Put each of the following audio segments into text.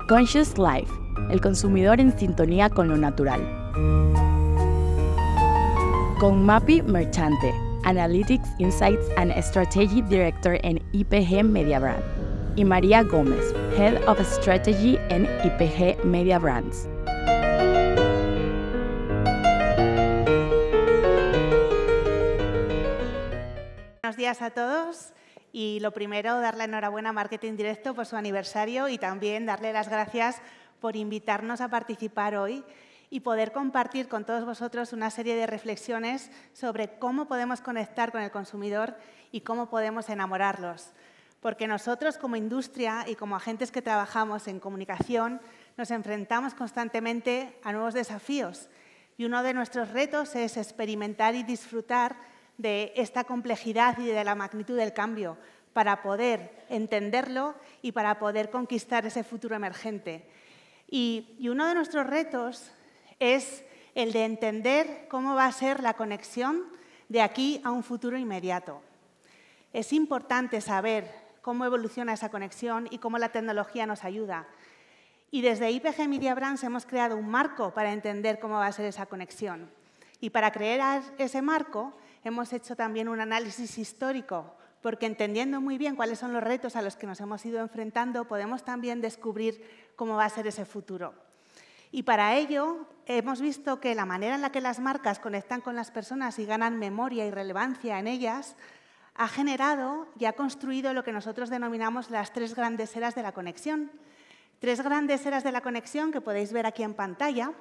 Conscious Life, el consumidor en sintonía con lo natural. Con Mapi Merchante, Analytics, Insights and Strategy Director en IPG Media Brand. Y María Gómez, Head of Strategy en IPG Media Brands. Buenos días a todos. Y lo primero, darle enhorabuena a Marketing Directo por su aniversario y también darle las gracias por invitarnos a participar hoy y poder compartir con todos vosotros una serie de reflexiones sobre cómo podemos conectar con el consumidor y cómo podemos enamorarlos. Porque nosotros, como industria y como agentes que trabajamos en comunicación, nos enfrentamos constantemente a nuevos desafíos. Y uno de nuestros retos es experimentar y disfrutar de esta complejidad y de la magnitud del cambio para poder entenderlo y para poder conquistar ese futuro emergente. Y uno de nuestros retos es el de entender cómo va a ser la conexión de aquí a un futuro inmediato. Es importante saber cómo evoluciona esa conexión y cómo la tecnología nos ayuda. Y desde IPG Media Brands hemos creado un marco para entender cómo va a ser esa conexión. Y para crear ese marco hemos hecho también un análisis histórico, porque entendiendo muy bien cuáles son los retos a los que nos hemos ido enfrentando, podemos también descubrir cómo va a ser ese futuro. Y para ello hemos visto que la manera en la que las marcas conectan con las personas y ganan memoria y relevancia en ellas ha generado y ha construido lo que nosotros denominamos las 3 grandes eras de la conexión. 3 grandes eras de la conexión que podéis ver aquí en pantalla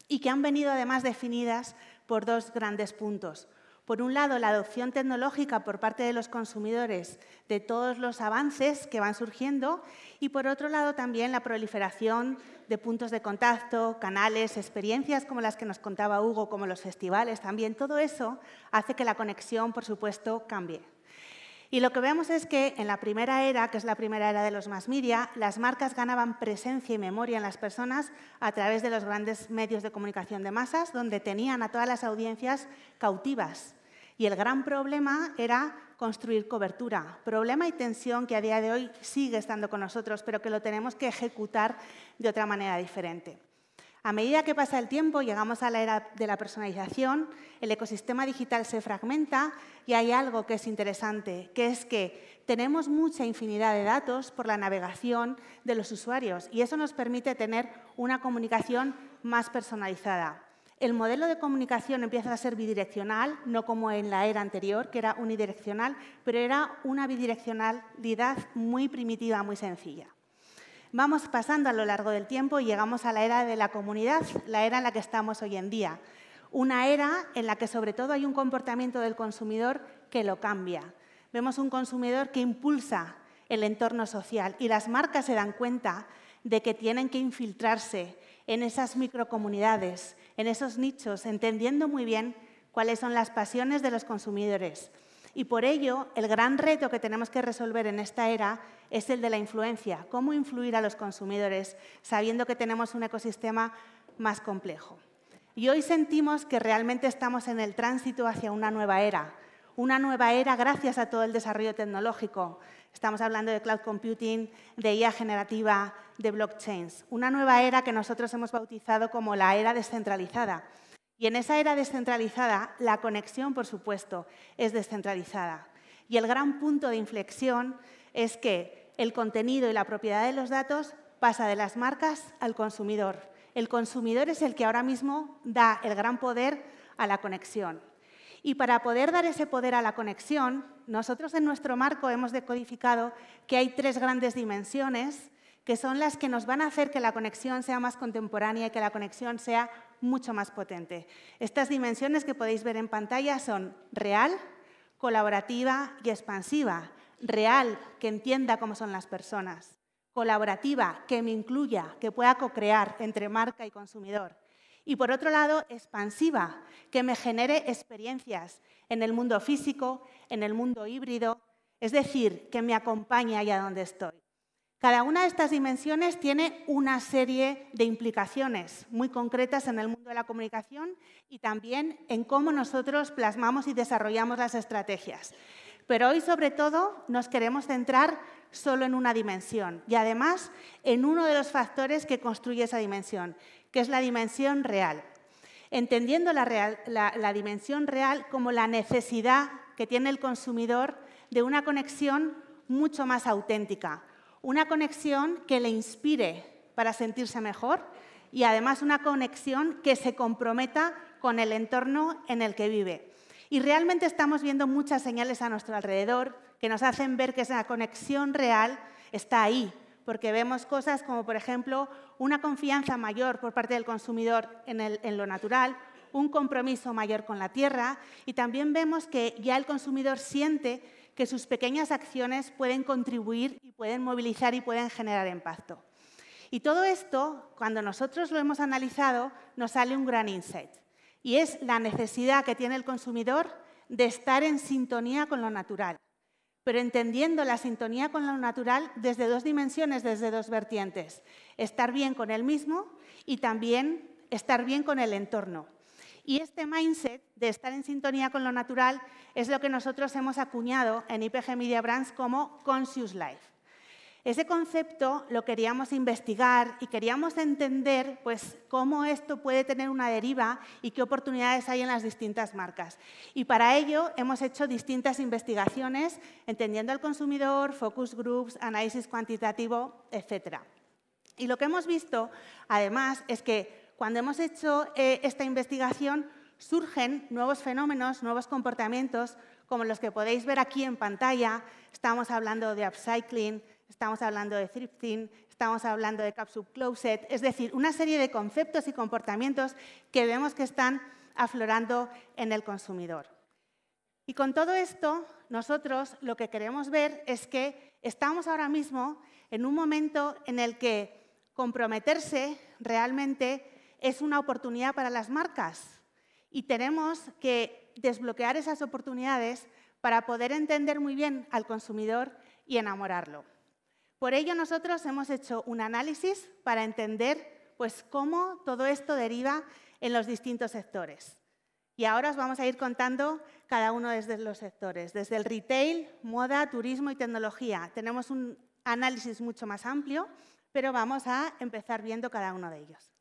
y que han venido además definidas por 2 grandes puntos. Por un lado, la adopción tecnológica por parte de los consumidores de todos los avances que van surgiendo y, por otro lado, también la proliferación de puntos de contacto, canales, experiencias como las que nos contaba Hugo, como los festivales también. Todo eso hace que la conexión, por supuesto, cambie. Y lo que vemos es que en la primera era, que es la primera era de los mass media, las marcas ganaban presencia y memoria en las personas a través de los grandes medios de comunicación de masas, donde tenían a todas las audiencias cautivas. Y el gran problema era construir cobertura. Problema y tensión que a día de hoy sigue estando con nosotros, pero que lo tenemos que ejecutar de otra manera diferente. A medida que pasa el tiempo, llegamos a la era de la personalización, el ecosistema digital se fragmenta y hay algo que es interesante, que es que tenemos mucha infinidad de datos por la navegación de los usuarios y eso nos permite tener una comunicación más personalizada. El modelo de comunicación empieza a ser bidireccional, no como en la era anterior, que era unidireccional, pero era una bidireccionalidad muy primitiva, muy sencilla. Vamos pasando a lo largo del tiempo y llegamos a la era de la comunidad, la era en la que estamos hoy en día. Una era en la que sobre todo hay un comportamiento del consumidor que lo cambia. Vemos un consumidor que impulsa el entorno social y las marcas se dan cuenta de que tienen que infiltrarse en esas microcomunidades, en esos nichos, entendiendo muy bien cuáles son las pasiones de los consumidores. Y por ello, el gran reto que tenemos que resolver en esta era es el de la influencia. Cómo influir a los consumidores sabiendo que tenemos un ecosistema más complejo. Y hoy sentimos que realmente estamos en el tránsito hacia una nueva era gracias a todo el desarrollo tecnológico. Estamos hablando de cloud computing, de IA generativa, de blockchains. Una nueva era que nosotros hemos bautizado como la era descentralizada. Y en esa era descentralizada, la conexión, por supuesto, es descentralizada. Y el gran punto de inflexión es que el contenido y la propiedad de los datos pasa de las marcas al consumidor. El consumidor es el que ahora mismo da el gran poder a la conexión. Y para poder dar ese poder a la conexión, nosotros en nuestro marco hemos decodificado que hay 3 grandes dimensiones que son las que nos van a hacer que la conexión sea más contemporánea y que la conexión sea mucho más potente. Estas dimensiones que podéis ver en pantalla son real, colaborativa y expansiva. Real, que entienda cómo son las personas. Colaborativa, que me incluya, que pueda co-crear entre marca y consumidor. Y por otro lado, expansiva, que me genere experiencias en el mundo físico, en el mundo híbrido, es decir, que me acompañe allá donde estoy. Cada una de estas dimensiones tiene una serie de implicaciones muy concretas en el mundo de la comunicación y también en cómo nosotros plasmamos y desarrollamos las estrategias. Pero hoy, sobre todo, nos queremos centrar solo en una dimensión y además en uno de los factores que construye esa dimensión, que es la dimensión real. Entendiendo la dimensión real como la necesidad que tiene el consumidor de una conexión mucho más auténtica, una conexión que le inspire para sentirse mejor y además una conexión que se comprometa con el entorno en el que vive. Y realmente estamos viendo muchas señales a nuestro alrededor que nos hacen ver que esa conexión real está ahí, porque vemos cosas como, por ejemplo, una confianza mayor por parte del consumidor en lo natural, un compromiso mayor con la tierra y también vemos que ya el consumidor siente que sus pequeñas acciones pueden contribuir y pueden movilizar y pueden generar impacto. Y todo esto, cuando nosotros lo hemos analizado, nos sale un gran insight. Y es la necesidad que tiene el consumidor de estar en sintonía con lo natural. Pero entendiendo la sintonía con lo natural desde dos dimensiones, desde dos vertientes. Estar bien con él mismo y también estar bien con el entorno. Y este mindset de estar en sintonía con lo natural es lo que nosotros hemos acuñado en IPG Media Brands como Conscious Life. Ese concepto lo queríamos investigar y queríamos entender pues, cómo esto puede tener una deriva y qué oportunidades hay en las distintas marcas. Y para ello hemos hecho distintas investigaciones, entendiendo al consumidor, focus groups, análisis cuantitativo, etc. Y lo que hemos visto, además, es que cuando hemos hecho esta investigación surgen nuevos fenómenos, nuevos comportamientos, como los que podéis ver aquí en pantalla. Estamos hablando de upcycling, estamos hablando de thrifting, estamos hablando de capsule closet, es decir, una serie de conceptos y comportamientos que vemos que están aflorando en el consumidor. Y con todo esto, nosotros lo que queremos ver es que estamos ahora mismo en un momento en el que comprometerse realmente es una oportunidad para las marcas y tenemos que desbloquear esas oportunidades para poder entender muy bien al consumidor y enamorarlo. Por ello, nosotros hemos hecho un análisis para entender pues, cómo todo esto deriva en los distintos sectores. Y ahora os vamos a ir contando cada uno desde los sectores, desde el retail, moda, turismo y tecnología. Tenemos un análisis mucho más amplio, pero vamos a empezar viendo cada uno de ellos.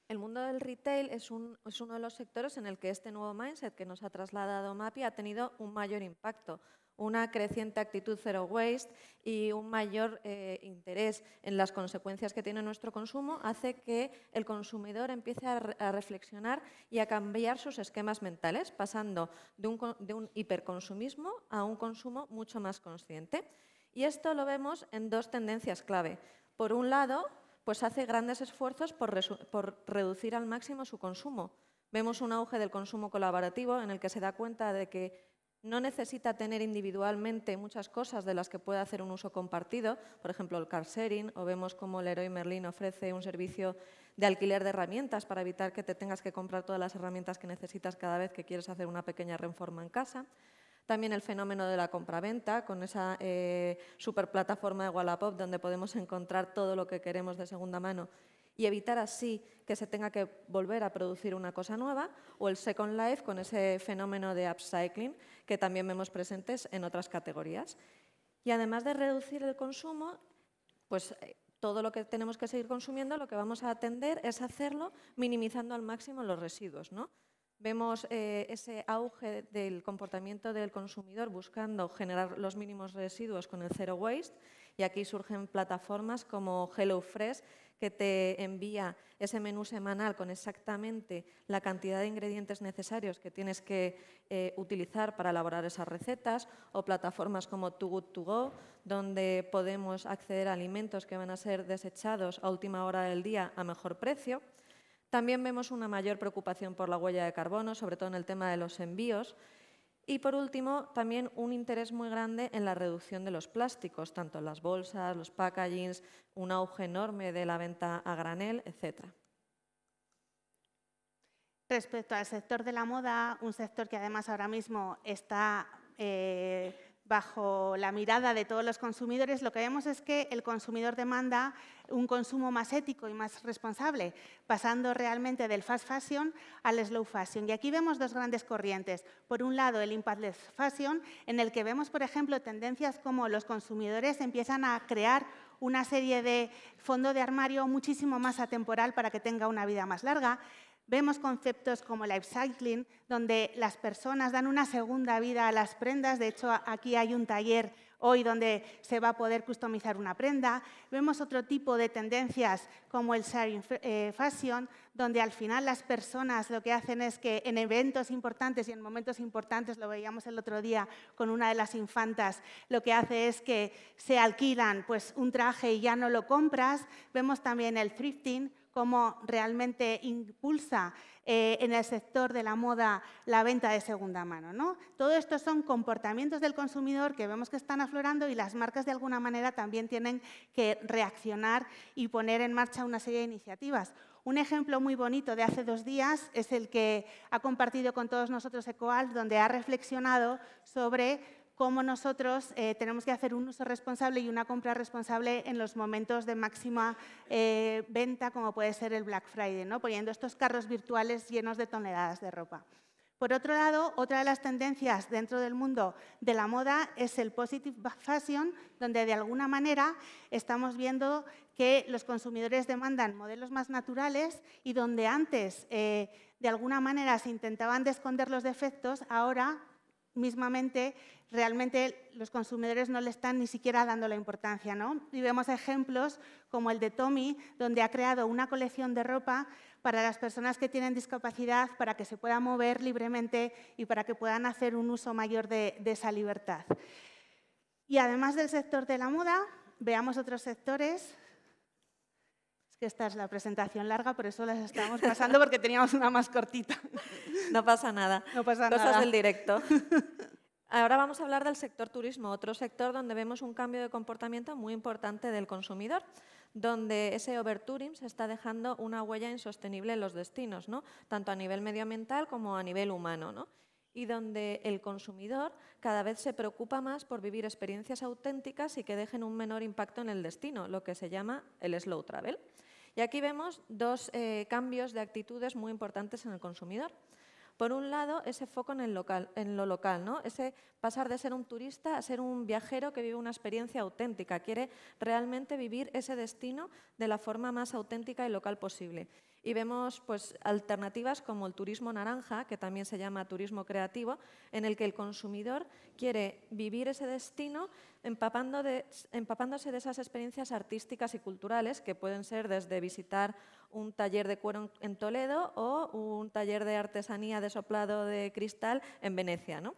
El mundo del retail es uno de los sectores en el que este nuevo mindset que nos ha trasladado MAPI ha tenido un mayor impacto, una creciente actitud zero waste y un mayor interés en las consecuencias que tiene nuestro consumo hace que el consumidor empiece a reflexionar y a cambiar sus esquemas mentales, pasando de un hiperconsumismo a un consumo mucho más consciente. Y esto lo vemos en dos tendencias clave. Por un lado, pues hace grandes esfuerzos por reducir al máximo su consumo. Vemos un auge del consumo colaborativo en el que se da cuenta de que no necesita tener individualmente muchas cosas de las que puede hacer un uso compartido, por ejemplo el car sharing, o vemos cómo Leroy Merlin ofrece un servicio de alquiler de herramientas para evitar que te tengas que comprar todas las herramientas que necesitas cada vez que quieres hacer una pequeña reforma en casa. También el fenómeno de la compraventa, con esa superplataforma de Wallapop donde podemos encontrar todo lo que queremos de segunda mano y evitar así que se tenga que volver a producir una cosa nueva, o el Second Life con ese fenómeno de upcycling que también vemos presentes en otras categorías. Y además de reducir el consumo, pues todo lo que tenemos que seguir consumiendo, lo que vamos a atender es hacerlo minimizando al máximo los residuos, ¿no? Vemos ese auge del comportamiento del consumidor buscando generar los mínimos residuos con el Zero Waste y aquí surgen plataformas como HelloFresh que te envía ese menú semanal con exactamente la cantidad de ingredientes necesarios que tienes que utilizar para elaborar esas recetas, o plataformas como Too Good To Go, donde podemos acceder a alimentos que van a ser desechados a última hora del día a mejor precio. También vemos una mayor preocupación por la huella de carbono, sobre todo en el tema de los envíos. Y, por último, también un interés muy grande en la reducción de los plásticos, tanto en las bolsas, los packagings, un auge enorme de la venta a granel, etc. Respecto al sector de la moda, un sector que además ahora mismo está bajo la mirada de todos los consumidores, lo que vemos es que el consumidor demanda un consumo más ético y más responsable, pasando realmente del fast fashion al slow fashion. Y aquí vemos dos grandes corrientes. Por un lado, el impactless fashion, en el que vemos, por ejemplo, tendencias como los consumidores empiezan a crear una serie de fondo de armario muchísimo más atemporal para que tenga una vida más larga. Vemos conceptos como el upcycling, donde las personas dan una segunda vida a las prendas. De hecho, aquí hay un taller hoy donde se va a poder customizar una prenda. Vemos otro tipo de tendencias como el sharing fashion, donde al final las personas lo que hacen es que en eventos importantes y en momentos importantes, lo veíamos el otro día con una de las infantas, lo que hace es que se alquilan pues, un traje y ya no lo compras. Vemos también el thrifting, cómo realmente impulsa en el sector de la moda la venta de segunda mano, ¿no? Todo esto son comportamientos del consumidor que vemos que están aflorando y las marcas de alguna manera también tienen que reaccionar y poner en marcha una serie de iniciativas. Un ejemplo muy bonito de hace 2 días es el que ha compartido con todos nosotros Ecoalf, donde ha reflexionado sobre cómo nosotros tenemos que hacer un uso responsable y una compra responsable en los momentos de máxima venta, como puede ser el Black Friday, ¿no? Poniendo estos carros virtuales llenos de toneladas de ropa. Por otro lado, otra de las tendencias dentro del mundo de la moda es el positive fashion, donde de alguna manera estamos viendo que los consumidores demandan modelos más naturales y donde antes de alguna manera se intentaban de esconder los defectos, ahora mismamente realmente los consumidores no le están ni siquiera dando la importancia, ¿no? Y vemos ejemplos como el de Tommy, donde ha creado una colección de ropa para las personas que tienen discapacidad, para que se puedan mover libremente y para que puedan hacer un uso mayor de esa libertad. Y además del sector de la moda, veamos otros sectores. Es que esta es la presentación larga, por eso las estamos pasando, porque teníamos una más cortita. No pasa nada. No pasa nada. Cosas del directo. Ahora vamos a hablar del sector turismo, otro sector donde vemos un cambio de comportamiento muy importante del consumidor, donde ese overtouring se está dejando una huella insostenible en los destinos, ¿no? Tanto a nivel medioambiental como a nivel humano, ¿no? Y donde el consumidor cada vez se preocupa más por vivir experiencias auténticas y que dejen un menor impacto en el destino, lo que se llama el slow travel. Y aquí vemos dos cambios de actitudes muy importantes en el consumidor. Por un lado, ese foco en lo local, ¿no? Ese pasar de ser un turista a ser un viajero que vive una experiencia auténtica, quiere realmente vivir ese destino de la forma más auténtica y local posible. Y vemos pues, alternativas como el turismo naranja, que también se llama turismo creativo, en el que el consumidor quiere vivir ese destino empapándose de esas experiencias artísticas y culturales, que pueden ser desde visitar un taller de cuero en Toledo o un taller de artesanía de soplado de cristal en Venecia, ¿no?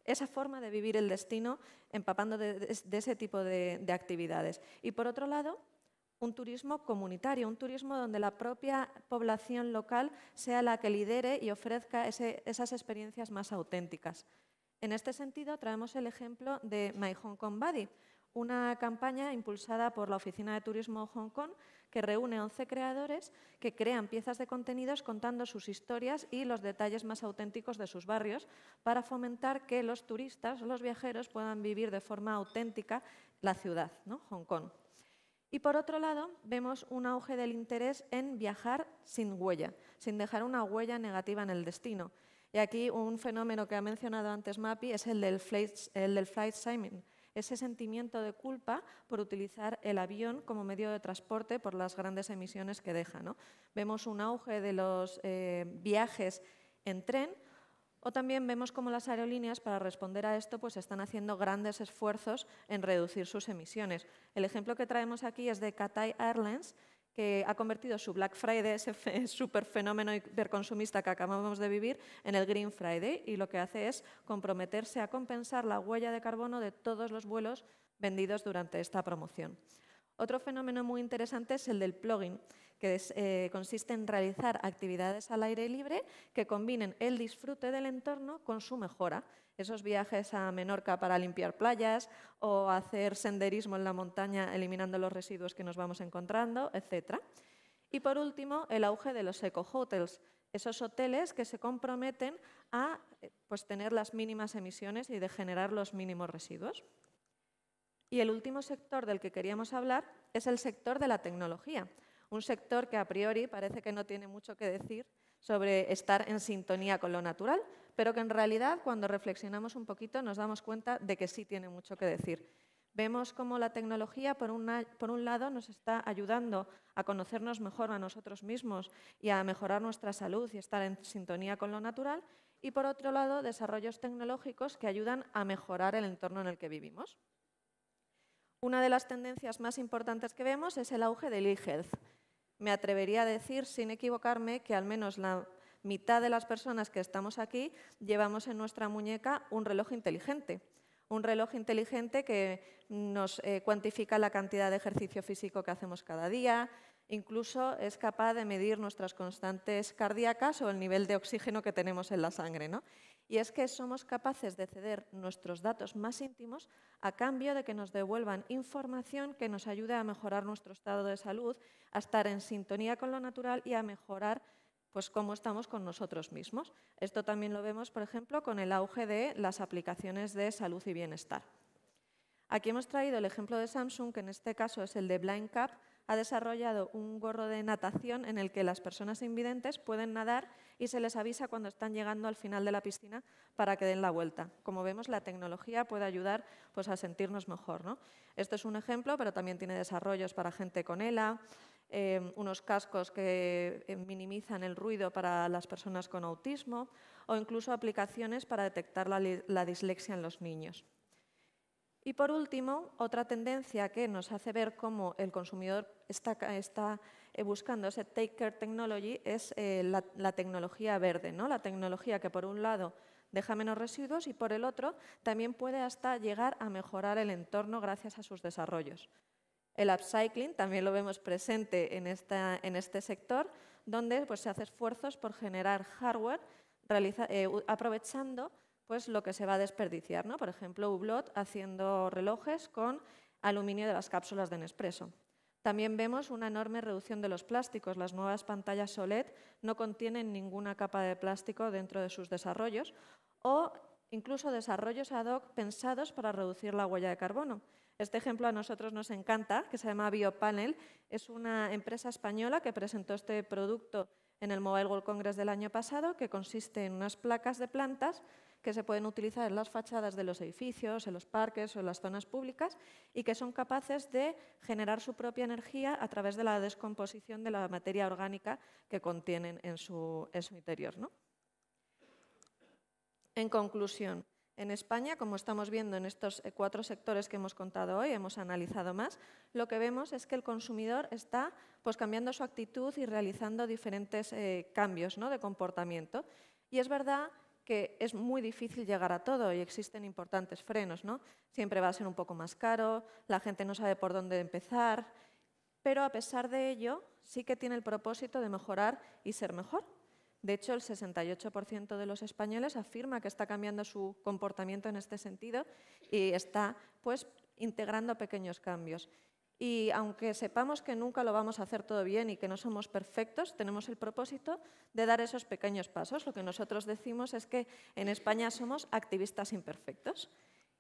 Esa forma de vivir el destino empapando de ese tipo de actividades. Y por otro lado, un turismo comunitario, un turismo donde la propia población local sea la que lidere y ofrezca esas experiencias más auténticas. En este sentido, traemos el ejemplo de My Hong Kong Buddy, una campaña impulsada por la Oficina de Turismo Hong Kong que reúne 11 creadores que crean piezas de contenidos contando sus historias y los detalles más auténticos de sus barrios para fomentar que los turistas o los viajeros puedan vivir de forma auténtica la ciudad, ¿no? Hong Kong. Y por otro lado, vemos un auge del interés en viajar sin huella, sin dejar una huella negativa en el destino. Y aquí un fenómeno que ha mencionado antes Mapi es el del flight shaming, ese sentimiento de culpa por utilizar el avión como medio de transporte por las grandes emisiones que deja, ¿no? Vemos un auge de los viajes en tren. O también vemos cómo las aerolíneas, para responder a esto, pues están haciendo grandes esfuerzos en reducir sus emisiones. El ejemplo que traemos aquí es de Cathay Airlines, que ha convertido su Black Friday, ese súper fenómeno hiperconsumista que acabamos de vivir, en el Green Friday, y lo que hace es comprometerse a compensar la huella de carbono de todos los vuelos vendidos durante esta promoción. Otro fenómeno muy interesante es el del plugging, que consiste en realizar actividades al aire libre que combinen el disfrute del entorno con su mejora. Esos viajes a Menorca para limpiar playas o hacer senderismo en la montaña eliminando los residuos que nos vamos encontrando, etc. Y por último, el auge de los eco-hotels, esos hoteles que se comprometen a pues, tener las mínimas emisiones y de generar los mínimos residuos. Y el último sector del que queríamos hablar es el sector de la tecnología, un sector que a priori parece que no tiene mucho que decir sobre estar en sintonía con lo natural, pero que en realidad cuando reflexionamos un poquito nos damos cuenta de que sí tiene mucho que decir. Vemos cómo la tecnología, por un lado, nos está ayudando a conocernos mejor a nosotros mismos y a mejorar nuestra salud y estar en sintonía con lo natural, y por otro lado, desarrollos tecnológicos que ayudan a mejorar el entorno en el que vivimos. Una de las tendencias más importantes que vemos es el auge del e-health. Me atrevería a decir, sin equivocarme, que al menos la mitad de las personas que estamos aquí llevamos en nuestra muñeca un reloj inteligente. Un reloj inteligente que nos cuantifica la cantidad de ejercicio físico que hacemos cada día, incluso es capaz de medir nuestras constantes cardíacas o el nivel de oxígeno que tenemos en la sangre, ¿no? Y es que somos capaces de ceder nuestros datos más íntimos a cambio de que nos devuelvan información que nos ayude a mejorar nuestro estado de salud, a estar en sintonía con lo natural y a mejorar pues cómo estamos con nosotros mismos. Esto también lo vemos, por ejemplo, con el auge de las aplicaciones de salud y bienestar. Aquí hemos traído el ejemplo de Samsung, que en este caso es el de Blind Cup. Ha desarrollado un gorro de natación en el que las personas invidentes pueden nadar y se les avisa cuando están llegando al final de la piscina para que den la vuelta. Como vemos, la tecnología puede ayudar pues, a sentirnos mejor, ¿no? Esto es un ejemplo, pero también tiene desarrollos para gente con ELA, unos cascos que minimizan el ruido para las personas con autismo o incluso aplicaciones para detectar la dislexia en los niños. Y por último, otra tendencia que nos hace ver cómo el consumidor está buscando ese take care technology es la tecnología verde, ¿no? La tecnología que por un lado deja menos residuos y por el otro también puede hasta llegar a mejorar el entorno gracias a sus desarrollos. El upcycling también lo vemos presente en este sector, donde pues, se hace esfuerzos por generar hardware aprovechando pues, lo que se va a desperdiciar, ¿no? Por ejemplo, Hublot haciendo relojes con aluminio de las cápsulas de Nespresso. También vemos una enorme reducción de los plásticos. Las nuevas pantallas OLED no contienen ninguna capa de plástico dentro de sus desarrollos o incluso desarrollos ad hoc pensados para reducir la huella de carbono. Este ejemplo a nosotros nos encanta, que se llama Biopanel. Es una empresa española que presentó este producto en el Mobile World Congress del año pasado, que consiste en unas placas de plantas que se pueden utilizar en las fachadas de los edificios, en los parques o en las zonas públicas y que son capaces de generar su propia energía a través de la descomposición de la materia orgánica que contienen en su interior, ¿no? En conclusión, en España, como estamos viendo en estos 4 sectores que hemos contado hoy, hemos analizado más, lo que vemos es que el consumidor está pues, cambiando su actitud y realizando diferentes cambios, ¿no? de comportamiento. Y es verdad que es muy difícil llegar a todo y existen importantes frenos, ¿no? Siempre va a ser un poco más caro, la gente no sabe por dónde empezar, pero a pesar de ello sí que tiene el propósito de mejorar y ser mejor. De hecho, el 68% de los españoles afirma que está cambiando su comportamiento en este sentido y está pues, integrando pequeños cambios. Y aunque sepamos que nunca lo vamos a hacer todo bien y que no somos perfectos, tenemos el propósito de dar esos pequeños pasos. Lo que nosotros decimos es que en España somos activistas imperfectos.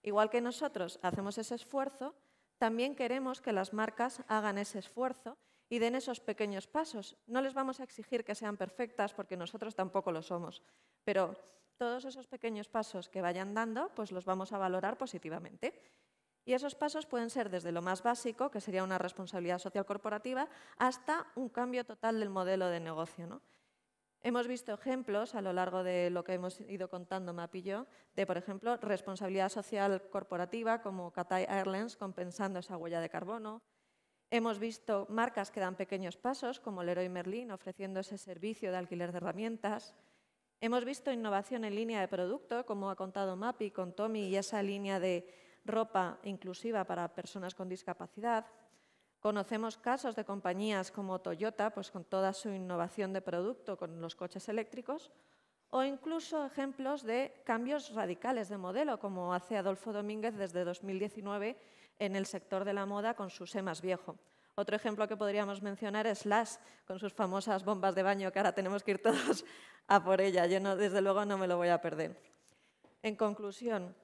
Igual que nosotros hacemos ese esfuerzo, también queremos que las marcas hagan ese esfuerzo y den esos pequeños pasos. No les vamos a exigir que sean perfectas porque nosotros tampoco lo somos, pero todos esos pequeños pasos que vayan dando, pues los vamos a valorar positivamente. Y esos pasos pueden ser desde lo más básico, que sería una responsabilidad social corporativa, hasta un cambio total del modelo de negocio, ¿no? Hemos visto ejemplos a lo largo de lo que hemos ido contando Map y yo, de, por ejemplo, responsabilidad social corporativa, como Cathay Airlines compensando esa huella de carbono. Hemos visto marcas que dan pequeños pasos, como Leroy Merlin, ofreciendo ese servicio de alquiler de herramientas. Hemos visto innovación en línea de producto, como ha contado Mapi con Tommy y esa línea de ropa inclusiva para personas con discapacidad. Conocemos casos de compañías como Toyota, pues con toda su innovación de producto con los coches eléctricos, o incluso ejemplos de cambios radicales de modelo, como hace Adolfo Domínguez desde 2019 en el sector de la moda con su Sé Más Viejo. Otro ejemplo que podríamos mencionar es Lush, con sus famosas bombas de baño, que ahora tenemos que ir todos a por ella. Yo, desde luego, no me lo voy a perder. En conclusión,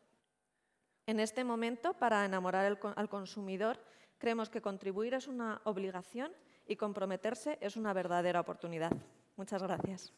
en este momento, para enamorar al consumidor, creemos que contribuir es una obligación y comprometerse es una verdadera oportunidad. Muchas gracias.